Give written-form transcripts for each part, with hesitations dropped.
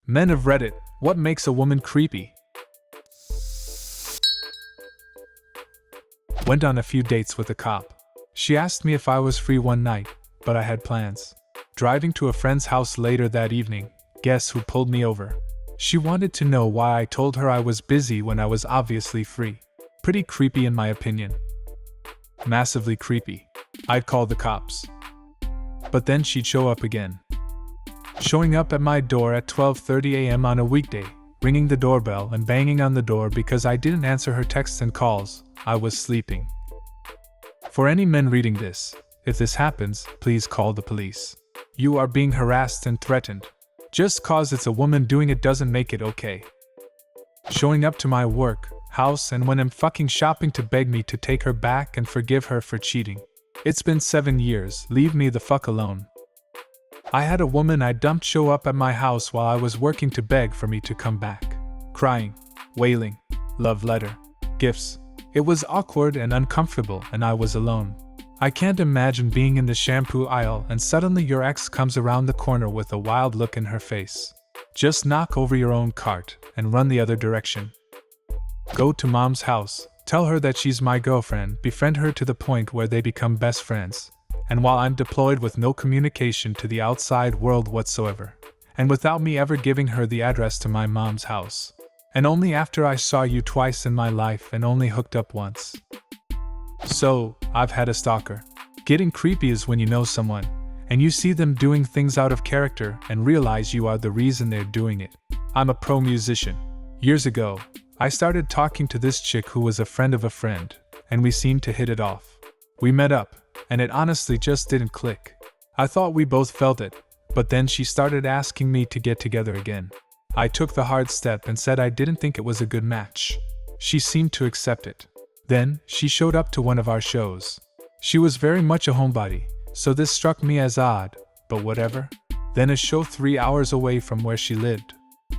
Men of Reddit, what makes a woman creepy? Went on a few dates with a cop. She asked me if I was free one night, but I had plans. Driving to a friend's house later that evening, guess who pulled me over? She wanted to know why I told her I was busy when I was obviously free. Pretty creepy in my opinion. Massively creepy. I'd call the cops. But then she'd show up again. Showing up at my door at 12:30 a.m. on a weekday, ringing the doorbell and banging on the door because I didn't answer her texts and calls. I was sleeping. For any men reading this, if this happens, please call the police. You are being harassed and threatened. Just cause it's a woman doing it doesn't make it okay. Showing up to my work, house, and when I'm fucking shopping to beg me to take her back and forgive her for cheating. It's been 7 years, leave me the fuck alone. I had a woman I dumped show up at my house while I was working to beg for me to come back. Crying, wailing, love letter, gifts. It was awkward and uncomfortable and I was alone. I can't imagine being in the shampoo aisle and suddenly your ex comes around the corner with a wild look in her face. Just knock over your own cart and run the other direction. Go to mom's house, tell her that she's my girlfriend, befriend her to the point where they become best friends. And while I'm deployed with no communication to the outside world whatsoever, and without me ever giving her the address to my mom's house. And only after I saw you twice in my life and only hooked up once. So, I've had a stalker. Getting creepy is when you know someone, and you see them doing things out of character and realize you are the reason they're doing it. I'm a pro musician. Years ago, I started talking to this chick who was a friend of a friend, and we seemed to hit it off. We met up, and it honestly just didn't click. I thought we both felt it, but then she started asking me to get together again. I took the hard step and said I didn't think it was a good match. She seemed to accept it. Then, she showed up to one of our shows. She was very much a homebody, so this struck me as odd, but whatever. Then a show 3 hours away from where she lived.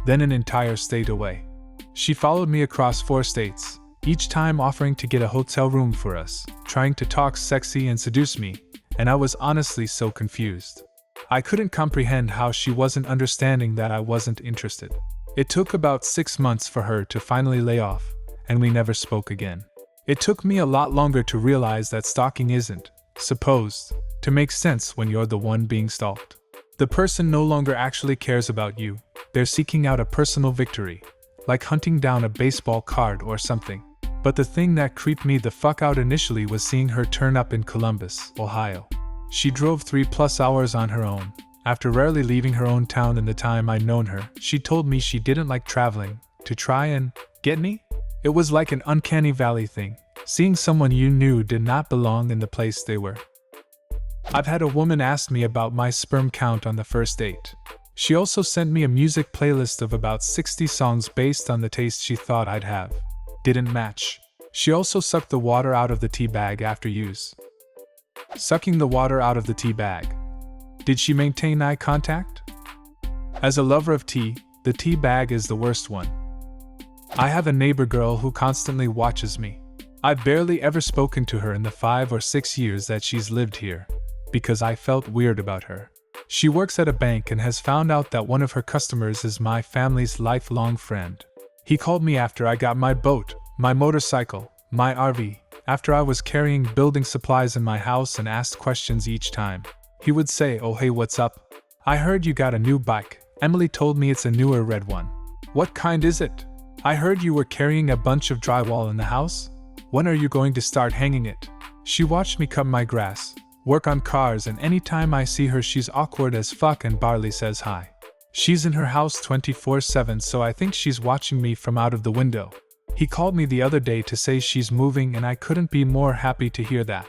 Then an entire state away. She followed me across 4 states, each time offering to get a hotel room for us, trying to talk sexy and seduce me, and I was honestly so confused. I couldn't comprehend how she wasn't understanding that I wasn't interested. It took about 6 months for her to finally lay off, and we never spoke again. It took me a lot longer to realize that stalking isn't supposed to make sense when you're the one being stalked. The person no longer actually cares about you, they're seeking out a personal victory, like hunting down a baseball card or something. But the thing that creeped me the fuck out initially was seeing her turn up in Columbus, Ohio. She drove 3+ hours on her own. After rarely leaving her own town in the time I'd known her, she told me she didn't like traveling, to try and get me? It was like an uncanny valley thing, seeing someone you knew did not belong in the place they were. I've had a woman ask me about my sperm count on the first date. She also sent me a music playlist of about 60 songs based on the taste she thought I'd have. Didn't match. She also sucked the water out of the tea bag after use. Sucking the water out of the tea bag. Did she maintain eye contact? As a lover of tea, the tea bag is the worst one. I have a neighbor girl who constantly watches me. I've barely ever spoken to her in the 5 or 6 years that she's lived here, because I felt weird about her. She works at a bank and has found out that one of her customers is my family's lifelong friend. He called me after I got my boat, my motorcycle, my RV, after I was carrying building supplies in my house and asked questions each time. He would say, "Oh hey, what's up? I heard you got a new bike. Emily told me it's a newer red one. What kind is it? I heard you were carrying a bunch of drywall in the house? When are you going to start hanging it?" She watched me cut my grass, work on cars, and anytime I see her she's awkward as fuck and barely says hi. She's in her house 24/7, so I think she's watching me from out of the window. He called me the other day to say she's moving and I couldn't be more happy to hear that.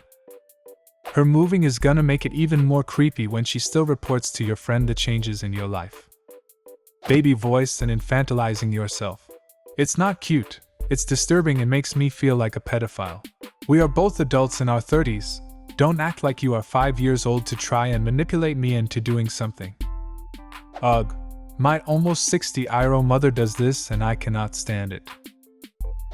Her moving is gonna make it even more creepy when she still reports to your friend the changes in your life. Baby voice and infantilizing yourself. It's not cute, it's disturbing and makes me feel like a pedophile. We are both adults in our 30s. Don't act like you are 5 years old to try and manipulate me into doing something. Ugh. My almost 60-year-old mother does this and I cannot stand it.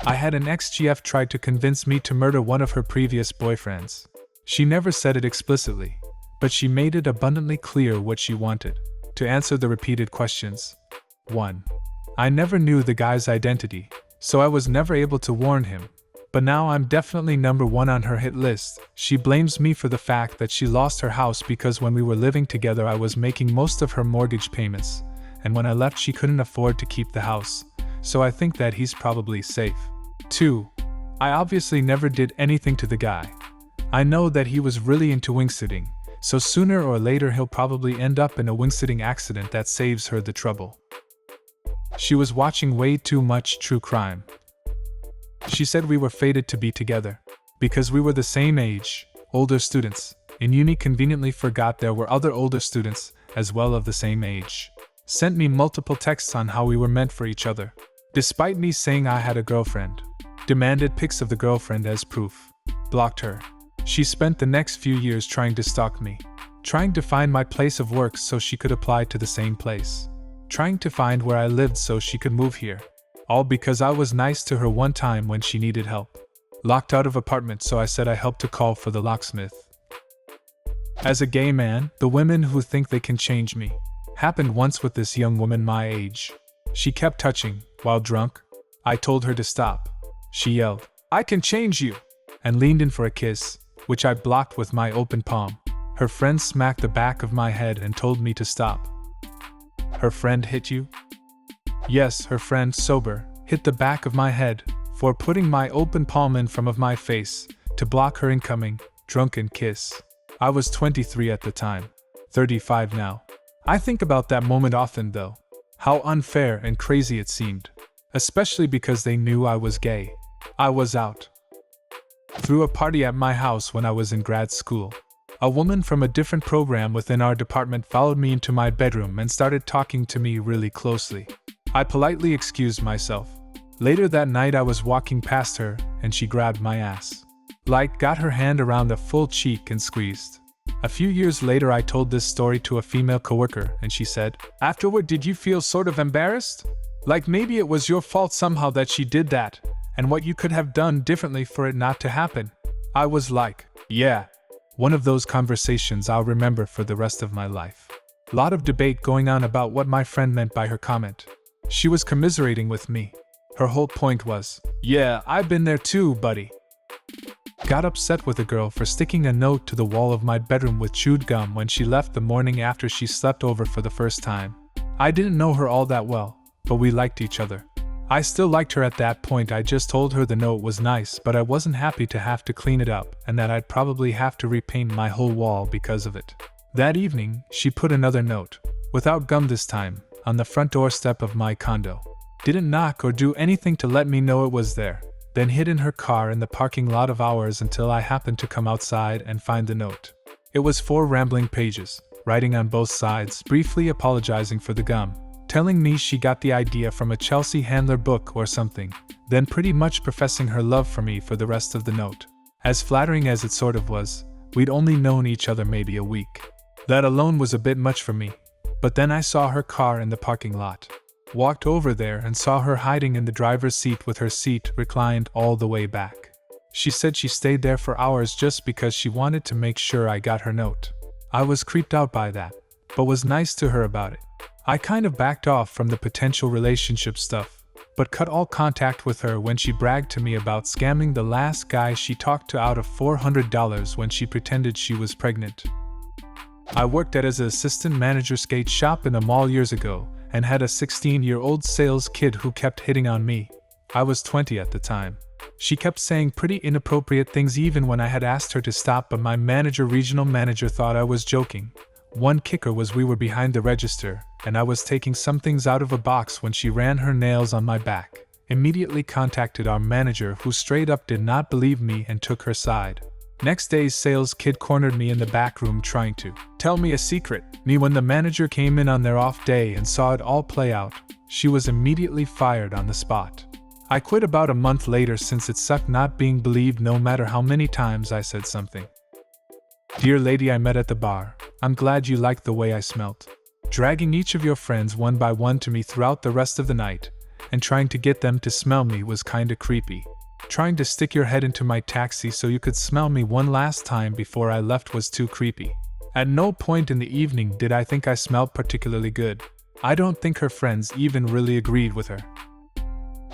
I had an ex-GF try to convince me to murder one of her previous boyfriends. She never said it explicitly, but she made it abundantly clear what she wanted. To answer the repeated questions. 1. I never knew the guy's identity, so I was never able to warn him. But now I'm definitely number 1 on her hit list. She blames me for the fact that she lost her house because when we were living together I was making most of her mortgage payments, and when I left she couldn't afford to keep the house, so I think that he's probably safe. 2. I obviously never did anything to the guy. I know that he was really into wingsitting, so sooner or later he'll probably end up in a wingsitting accident that saves her the trouble. She was watching way too much true crime. She said we were fated to be together. Because we were the same age, older students, in uni conveniently forgot there were other older students, as well of the same age. Sent me multiple texts on how we were meant for each other. Despite me saying I had a girlfriend. Demanded pics of the girlfriend as proof. Blocked her. She spent the next few years trying to stalk me. Trying to find my place of work so she could apply to the same place. Trying to find where I lived so she could move here. All because I was nice to her one time when she needed help. Locked out of apartment, so I said I helped to call for the locksmith. As a gay man, the women who think they can change me. Happened once with this young woman my age. She kept touching, while drunk. I told her to stop. She yelled, "I can change you!" and leaned in for a kiss, which I blocked with my open palm. Her friend smacked the back of my head and told me to stop. Her friend hit you? Yes, her friend, sober, hit the back of my head for putting my open palm in front of my face to block her incoming, drunken kiss. I was 23 at the time, 35 now. I think about that moment often though. How unfair and crazy it seemed. Especially because they knew I was gay. I was out. Threw a party at my house when I was in grad school. A woman from a different program within our department followed me into my bedroom and started talking to me really closely. I politely excused myself. Later that night I was walking past her and she grabbed my ass. Got her hand around a full cheek and squeezed. A few years later I told this story to a female coworker and she said, "Afterward, did you feel sort of embarrassed? Like maybe it was your fault somehow that she did that, and what you could have done differently for it not to happen?" I was like, yeah. One of those conversations I'll remember for the rest of my life. Lot of debate going on about what my friend meant by her comment. She was commiserating with me. Her whole point was, "Yeah, I've been there too, buddy." Got upset with a girl for sticking a note to the wall of my bedroom with chewed gum when she left the morning after she slept over for the first time. I didn't know her all that well, but we liked each other. I still liked her at that point. I just told her the note was nice, but I wasn't happy to have to clean it up and that I'd probably have to repaint my whole wall because of it. That evening, she put another note, without gum this time, on the front doorstep of my condo. Didn't knock or do anything to let me know it was there, then hid in her car in the parking lot of ours until I happened to come outside and find the note. It was 4 rambling pages, writing on both sides, briefly apologizing for the gum, telling me she got the idea from a Chelsea Handler book or something, then pretty much professing her love for me for the rest of the note. As flattering as it sort of was, we'd only known each other maybe a week. That alone was a bit much for me, but then I saw her car in the parking lot. Walked over there and saw her hiding in the driver's seat with her seat reclined all the way back. She said she stayed there for hours just because she wanted to make sure I got her note. I was creeped out by that, but was nice to her about it. I kind of backed off from the potential relationship stuff, but cut all contact with her when she bragged to me about scamming the last guy she talked to out of $400 when she pretended she was pregnant. I worked as an assistant manager skate shop in a mall years ago, and had a 16-year-old sales kid who kept hitting on me. I was 20 at the time. She kept saying pretty inappropriate things even when I had asked her to stop, but my regional manager thought I was joking. One kicker was we were behind the register, and I was taking some things out of a box when she ran her nails on my back. Immediately contacted our manager, who straight up did not believe me and took her side. Next day's sales kid cornered me in the back room trying to tell me a secret. When the manager came in on their off day and saw it all play out, she was immediately fired on the spot. I quit about a month later since it sucked not being believed no matter how many times I said something. Dear lady I met at the bar, I'm glad you liked the way I smelt. Dragging each of your friends one by one to me throughout the rest of the night, and trying to get them to smell me was kinda creepy. Trying to stick your head into my taxi so you could smell me one last time before I left was too creepy. At no point in the evening did I think I smelled particularly good. I don't think her friends even really agreed with her.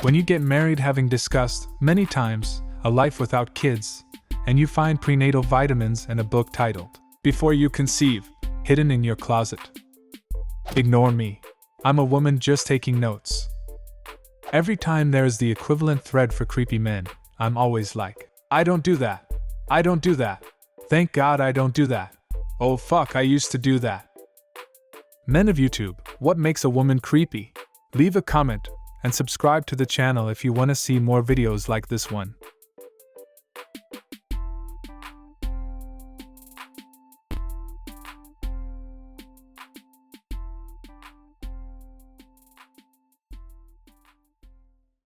When you get married having discussed, many times, a life without kids, and you find prenatal vitamins and a book titled, Before You Conceive, hidden in your closet. Ignore me. I'm a woman just taking notes. Every time there is the equivalent thread for creepy men, I'm always like, I don't do that. I don't do that. Thank God I don't do that. Oh fuck, I used to do that. Men of YouTube, what makes a woman creepy? Leave a comment and subscribe to the channel if you want to see more videos like this one.